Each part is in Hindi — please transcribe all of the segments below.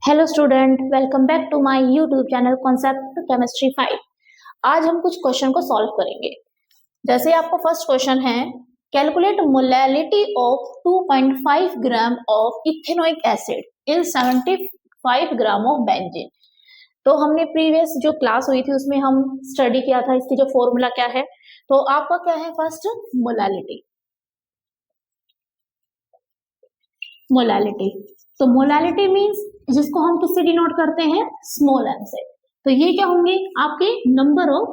Hello student, welcome back to my YouTube channel concept chemistry 5। आज हम कुछ क्वेश्चन को सॉल्व करेंगे। जैसे आपका फर्स्ट क्वेश्चन है, calculate molality of 2.5 gram of ethanoic acid in 75 gram of benzene. तो हमने प्रीवियस जो क्लास हुई थी उसमें हम स्टडी किया था इसकी जो फॉर्मूला क्या है। तो आपका क्या है फर्स्ट मोलैलिटी। मोलैलिटी तो मोलैलिटी मींस जिसको हम किससे डिनोट करते हैं, स्मॉल एम से। तो ये क्या होंगे आपके number of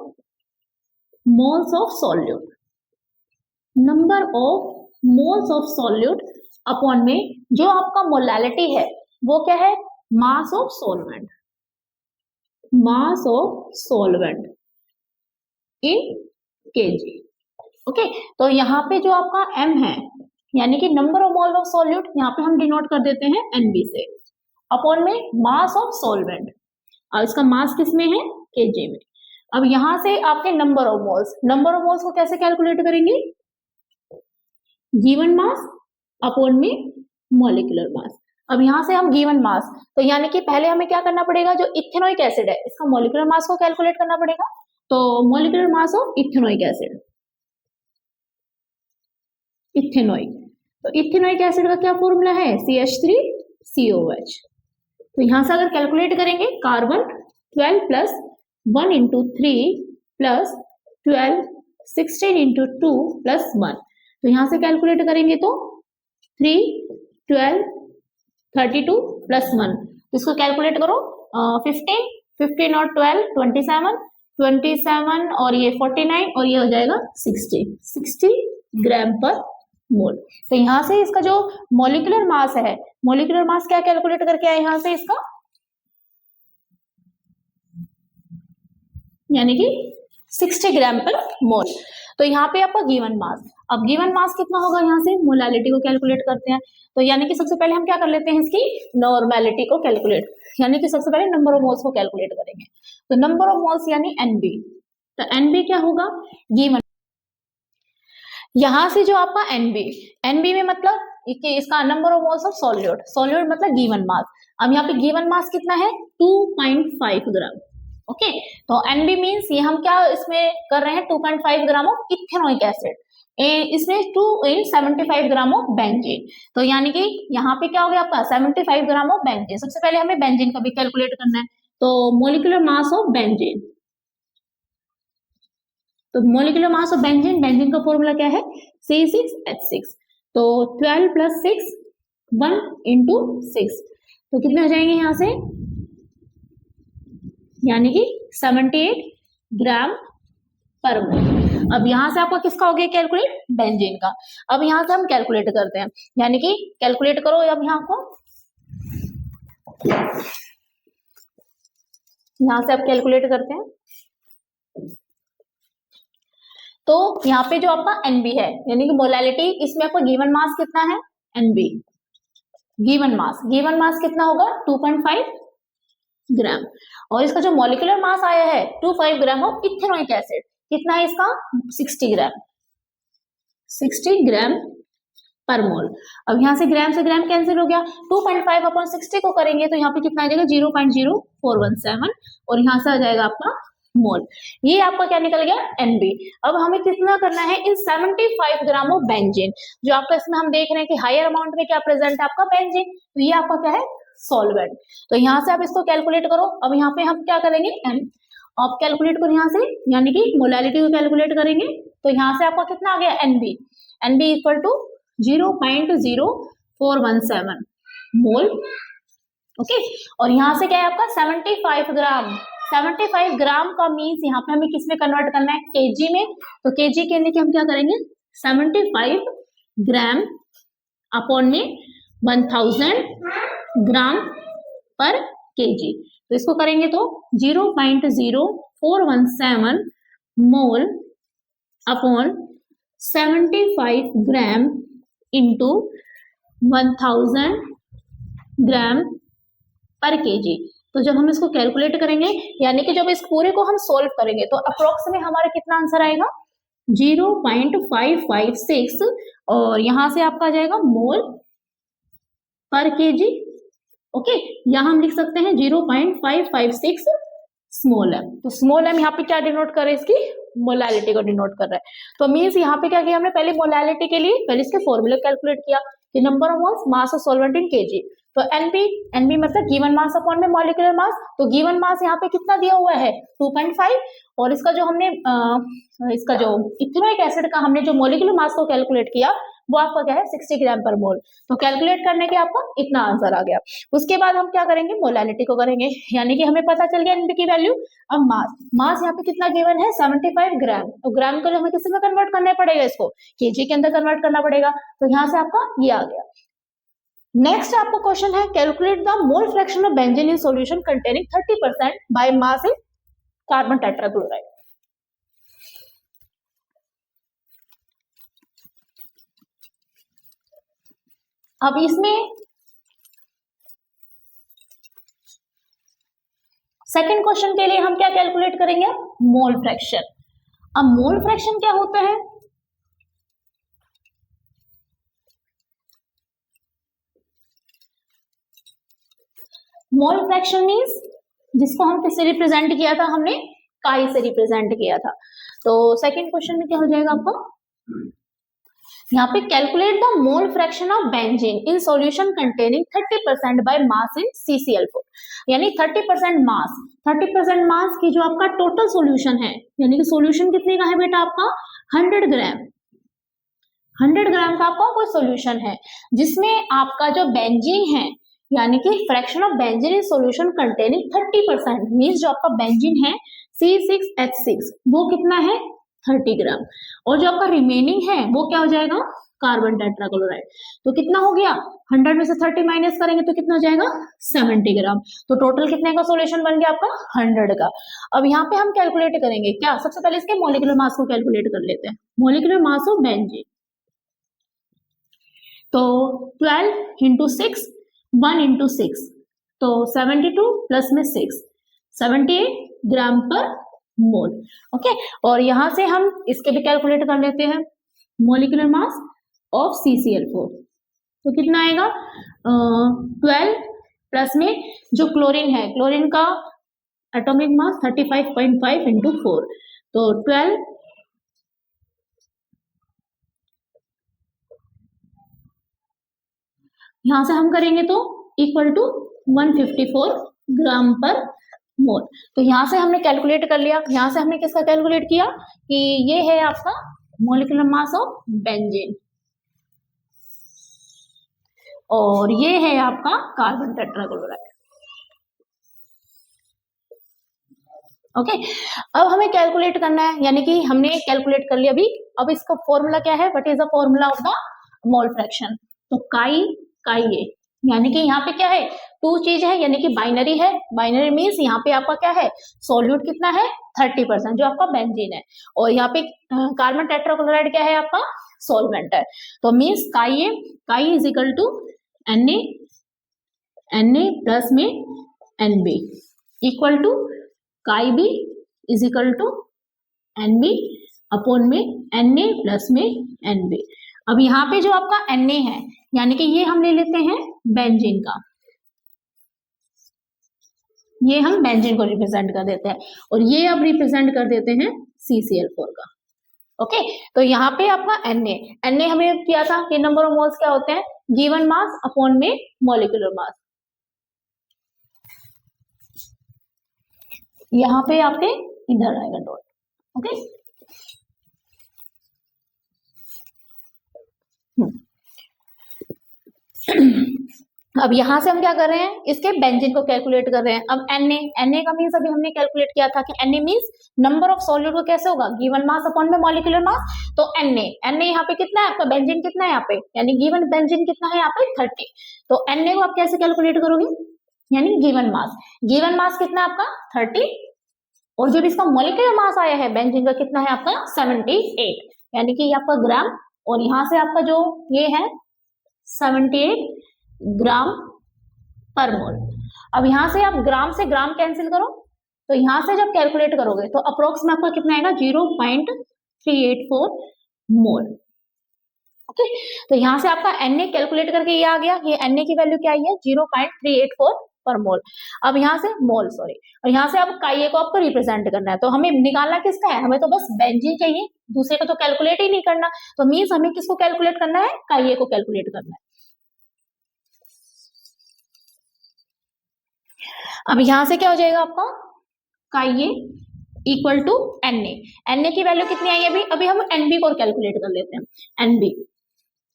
moles of solute, number of moles of solute upon में जो आपका मोलैलिटी है वो क्या है, mass of solvent, mass of solvent in KG. Okay, तो यहाँ पे जो आपका m है यानी कि number of mole of solute, यहाँ पे हम डिनोट कर देते हैं NB से, अपॉन में मास ऑफ सॉल्वेंट, और इसका मास किस में है, केजी में। अब यहां से आपके नंबर ऑफ मोल्स को कैसे कैलकुलेट करेंगे, गिवन मास अपॉन में मॉलिक्यूलर मास। अब यहां से हम गिवन मास, तो यानी कि पहले हमें क्या करना पड़ेगा, जो इथेनोइक एसिड है इसका मॉलिक्यूलर मास को कैलकुलेट करना पड़ेगा। तो molecular mass of ethanoic acid, ethanoic, तो इथेनोइक एसिड का क्या फॉर्मूला है, CH3COH। तो यहां से अगर कैलकुलेट करेंगे, carbon 12 plus 1 into 3 plus 12 16 into 2 plus 1, तो यहां से कैलकुलेट करेंगे तो 3 12 32 प्लस 1, इसको कैलकुलेट करो 15 और 12 27 और ये 49 और ये हो जाएगा 60 ग्राम पर मोल। तो यहां से इसका जो मॉलिक्यूलर मास है, मॉलिक्यूलर मास क्या कैलकुलेट करके आए यहां से इसका, यानी कि 60 ग्राम पर मोल। तो यहाँ पे आपका गिवन मास, अब गिवन मास कितना होगा, यहाँ से मोलैलिटी को कैलकुलेट करते हैं। तो यानी कि सबसे पहले हम क्या कर लेते हैं, इसकी नॉर्मेलिटी को कैलकुलेट, यानी कि सबसे पहले नंबर ऑफ मोल्स को कैलकुलेट करेंगे। तो नंबर ऑफ मोल्स यानी NB, तो NB क्या होगा, गिवन। यहां से जो आपका NB में मतलब कि इसका number of moles of solute मतलब गिवन मास। अब यहाँ पे गिवन मास कितना है, 2.5 ग्राम। ओके, तो NB मींस ये हम क्या इसमें कर रहे हैं, 2.5 ग्राम ऑफ इथेनोइक एसिड, इसमें 75 ग्राम ऑफ बेंजीन। तो यानी कि यहाँ पे क्या हो गया आपका 75 ग्राम ऑफ बेंजीन। सबसे पहले हमें बेंजीन का भी कैलकुलेट करना है। तो मोलिकुलर मास ऑफ बेंजीन, तो मोलिकुलर मास ऑफ बेंजीन का फॉर्मूला क्या है, C6H6। तो 12 प्लस 6 1 इंटू 6, तो कितने हो जाएंगे यहाँ से, यानी कि 78 ग्राम पर मोल। अब यहां से आपका किसका हो गया कैलकुलेट, बेंजीन का। अब यहां से हम कैलकुलेट करते हैं, यानी कि कैलकुलेट करो अब यहां को, यहां से आप कैलकुलेट करते हैं। तो यहाँ पे जो आपका NB है यानी कि मोलैलिटी, इसमें आपका गिवन मास कितना है, NB गिवन मास कितना होगा 2.5 ग्राम, और इसका जो मॉलिक्यूलर मास आया है 25 ग्राम ऑफ इथेनोइक एसिड, कितना है इसका 60 ग्राम पर मोल। अब यहाँ से ग्राम कैंसिल हो गया, 2.5 अपॉन 60 को करेंगे तो यहाँ पे कितना आ जाएगा 0.0417, और यहाँ से आ जाएगा आपका मोल। ये आपका क्या निकल गया NB। अब हमें कितना करना है, इन 75 ग्राम ऑफ बेंजीन, जो आपका इसमें हम देख रहे हैं कि हायर अमाउंट में क्या प्रेजेंट है आपका बेंजीन, तो ये आपका क्या है सॉल्वेंट। तो यहाँ से आप इसको कैलकुलेट करो। अब यहाँ पे हम क्या करेंगे, आप कैलकुलेट करो यहाँ से, यानी कि मोलैलिटी को कैलकुलेट करेंगे। तो यहाँ से आपका कितना आ गया NB equal to 0.0417 mole. Okay, और यहाँ से क्या है आपका 75 ग्राम का मीन्स यहाँ पे हमें किसमें कन्वर्ट करना है, केजी में। तो केजी के लिए हम क्या करेंगे, 75 ग्राम अपॉन में 1000 ग्राम पर केजी, तो इसको करेंगे तो 0.0417 मोल अपॉन 75 ग्राम इंटू 1000 ग्राम पर केजी। तो जब हम इसको कैलकुलेट करेंगे, यानी कि जब इस पूरे को हम सोल्व करेंगे तो अप्रोक्सीमेट हमारा कितना आंसर आएगा 0.556, और यहां से आपका आ जाएगा मोल पर केजी ओके, यहाँ हम लिख सकते हैं 0.556 स्मॉल एम। तो स्मॉल एम यहाँ पे क्या डिनोट कर रहा है, इसकी मोलैलिटी को डिनोट कर रहा है। तो मींस यहाँ पे क्या किया हमने, पहले मोलैलिटी के लिए पहले इसके फॉर्मूले कैलकुलेट किया कि number of moles mass of solvent in KG. तो एनबी मतलब गिवन मास अपॉन में मॉलिक्यूलर मास। तो गिवन मास यहाँ पे कितना दिया हुआ है 2.5, और इसका जो हमने इसका जो इथेनोइक एसिड का हमने जो मॉलिक्यूलर मास को कैलकुलेट किया वो आपका क्या है 60 ग्राम पर मोल। तो कैलकुलेट करने के आपको इतना आंसर आ गया। उसके बाद हम क्या करेंगे, मोलैलिटी को करेंगे, यानी कि हमें पता चल गया एनबी की वैल्यू। अब मास यहाँ पे कितना गिवन है 75 ग्राम। तो ग्राम को हमें किस में कन्वर्ट करना पड़ेगा, इसको केजी के अंदर कन्वर्ट करना पड़ेगा। तो यहाँ से आपका ये आ गया। नेक्स्ट आपका क्वेश्चन है, calculate the mole fraction of benzene in solution containing 30% by mass in carbon tetrachloride. अब इसमें सेकंड क्वेश्चन के लिए हम क्या कैलकुलेट करेंगे, मोल फ्रैक्शन। अब मोल फ्रैक्शन क्या होता है, मोल फ्रैक्शन मींस जिसको हम किससे रिप्रेजेंट किया था, हमने काई से रिप्रेजेंट किया था। तो सेकंड क्वेश्चन में क्या हो जाएगा आपका, यहाँ पे calculate the mole fraction of benzene in solution containing 30% by mass in CCl4। यानी 30% मास, 30% मास की जो आपका टोटल सॉल्यूशन है, यानी कि सॉल्यूशन कितने का है बेटा आपका 100 ग्राम, 100 ग्राम का आपका कोई सॉल्यूशन है जिसमें आपका जो बेंजीन है, यानी कि fraction of benzene in solution containing 30% means जो आपका बेंजीन है C6H6 वो कितना है 30 ग्राम, और जो आपका रिमेनिंग है वो क्या हो जाएगा कार्बन टेट्राक्लोराइड। तो कितना हो गया 100 में से 30 माइनस करेंगे तो कितना हो जाएगा 70 ग्राम। तो टोटल कितने का सॉल्यूशन बन गया आपका 100 का। अब यहाँ पे हम कैलकुलेट करेंगे क्या, सबसे पहले इसके मॉलिक्यूलर मास को कैलकुलेट कर लेते हैं, मॉलिक्यूलर मास ऑफ बेंजीन। तो 12 इंटू 6 1 इंटू 6 तो 72 प्लस में 6 78 ग्राम पर मोल। ओके, और यहां से हम इसके भी कैलकुलेट कर लेते हैं मॉलिक्यूलर मास ऑफ CCl4। तो कितना आएगा 12 प्लस में जो क्लोरीन है, क्लोरीन का एटॉमिक मास 35.5 इंटू 4 तो 12 यहां से हम करेंगे तो इक्वल टू 154 ग्राम पर मोल। तो यहां से हमने कैलकुलेट कर लिया। यहां से हमने किसका कैलकुलेट किया कि ये है आपका मॉलिक्यूलर मास ऑफ बेंजीन और ये है आपका कार्बन टेट्राक्लोराइड। ओके, अब हमें कैलकुलेट करना है, यानी कि हमने कैलकुलेट कर लिया अभी। अब इसका फॉर्मूला क्या है, what is the formula of the mole fraction. तो काई ए, यानी कि यहाँ पे क्या है टू चीज है, यानी कि बाइनरी है। बाइनरी मीन्स यहाँ पे आपका क्या है सॉल्यूट कितना है 30% जो आपका बेंजीन है, और यहाँ पे कार्बन टेट्राक्लोराइड क्या है आपका सॉल्वेंट है। तो means chi is equal to Na plus में Nb equal to chi B is equal to Nb upon में Na प्लस में Nb। अब यहाँ पे जो आपका Na है, यानी कि ये हम ले लेते हैं बेंजीन का, ये हम बेंजीन को रिप्रेजेंट कर देते हैं, और ये अब रिप्रेजेंट कर देते हैं CCl4 का। ओके, तो यहाँ पे आपका Na हमें किया था कि नंबर ऑफ मोल्स क्या होते हैं गिवन मास अपॉन में मॉलिक्यूलर मास। यहाँ पे आपके इधर आएगा डॉट। ओके, अब यहां से हम क्या कर रहे हैं इसके बेंजीन को कैलकुलेट कर रहे हैं। अब Na का मीन्स अभी हमने कैलकुलेट किया था कि Na means number of solute को कैसे होगा गिवन मास अपॉन में मॉलिक्यूलर मास। तो Na यहाँ पे कितना है आपका बेंजीन कितना है यहाँ पे, यानी गिवन बेंजीन कितना है यहाँ पे 30। तो Na को आप कैसे कैलकुलेट करोगे, यानी गिवन मास कितना है आपका 30, और जब इसका मॉलिक्यूलर मास आया है बेंजीन का कितना है आपका 78, यानी कि आपका ग्राम, और यहाँ से आपका जो ये है 78 ग्राम पर मोल। अब यहां से आप ग्राम से ग्राम कैंसिल करो, तो यहां से जब कैलकुलेट करोगे तो अप्रोक्स में आपका कितना आएगा 0.384 मोल। ओके, तो यहाँ से आपका Na कैलकुलेट करके ये आ गया, ये Na की वैल्यू क्या आई है 0.384 पर मोल। अब यहाँ से मोल सॉरी, और यहाँ से अब काइए को आपको रिप्रेजेंट करना है, तो हमें निकालना किसका है, हमें तो बस बेंजीन चाहिए, दूसरे को तो कैलकुलेट ही नहीं करना, तो मीन्स हमें किसको कैलकुलेट करना है, काइए को कैलकुलेट करना है। अब यहाँ से क्या हो जाएगा आपका, काइए इक्वल टू Na की वैल्यू कितनी आई है अभी हम Nb को कैलकुलेट कर लेते हैं।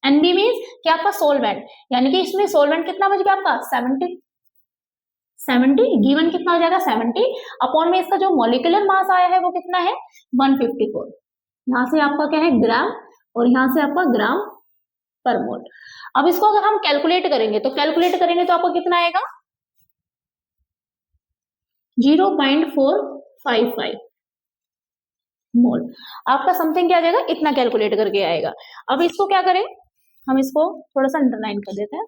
Nb मीन्स कि आपका सोलवेंट, यानी कि इसमें सोलवेंट कितना बच गया आपका 70 गिवन कितना हो जाएगा 70 अपॉन में इसका जो मॉलिक्यूलर मास आया है वो कितना है 154। यहाँ से आपका क्या है ग्राम और यहाँ से आपका ग्राम पर मोल। अब इसको अगर हम कैलकुलेट करेंगे तो आपको कितना आएगा 0.455 मोल। आपका समथिंग क्या आ जाएगा, इतना कैलकुलेट करके आएगा। अब इसको क्या करें, हम इसको थोड़ा सा अंडरलाइन कर देते हैं,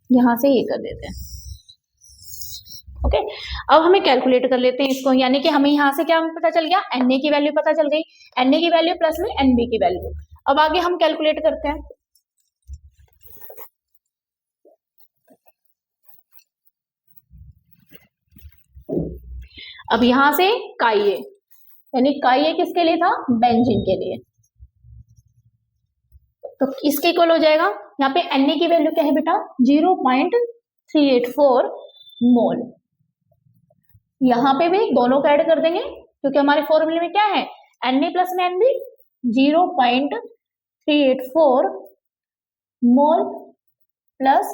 यहां से ये कर देते हैं। ओके, अब हमें कैलकुलेट कर लेते हैं इसको, यानी कि हमें यहां से क्या पता चल गया, Na की वैल्यू पता चल गई, Na की वैल्यू प्लस में Nb की वैल्यू। अब आगे हम कैलकुलेट करते हैं। अब यहां से काइए, यानी काइए किसके लिए था, बेंजीन के लिए, तो इसके इक्वल हो जाएगा, यहाँ पे Na की वैल्यू क्या है बेटा 0.384 मोल। यहाँ पे भी दोनों को ऐड कर देंगे क्योंकि हमारे फॉर्मूले में क्या है Na प्लस में Nb 0.384 मोल प्लस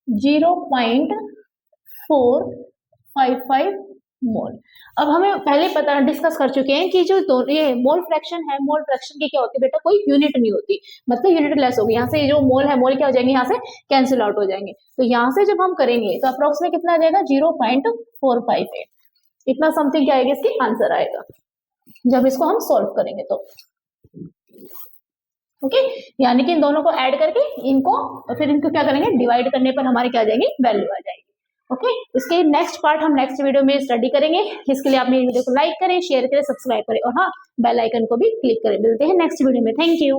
0.455 मोल। अब हमें पहले पता डिस्कस कर चुके हैं कि जो ये मोल फ्रैक्शन है, मोल फ्रैक्शन की क्या होती है बेटा, कोई यूनिट नहीं होती, मतलब यूनिट लेस होगी। यहाँ से जो मोल है मोल क्या हो जाएंगे, यहाँ से कैंसिल आउट हो जाएंगे, तो यहाँ से जब हम करेंगे तो अप्रोक्स में कितना आ जाएगा 0.458, इतना समथिंग क्या आएगा इसकी आंसर आएगा जब इसको हम सॉल्व करेंगे तो। ओके, यानी कि इन दोनों को ऐड करके इनको फिर इनको क्या करेंगे, डिवाइड करने पर हमारी क्या आ जाएगी, वैल्यू आ जाएगी। ओके, इसके नेक्स्ट पार्ट हम नेक्स्ट वीडियो में स्टडी करेंगे। इसके लिए आप मेरी वीडियो को लाइक करें, शेयर करें, सब्सक्राइब करें और हाँ बेल आइकन को भी क्लिक करें। मिलते हैं नेक्स्ट वीडियो में। Thank you.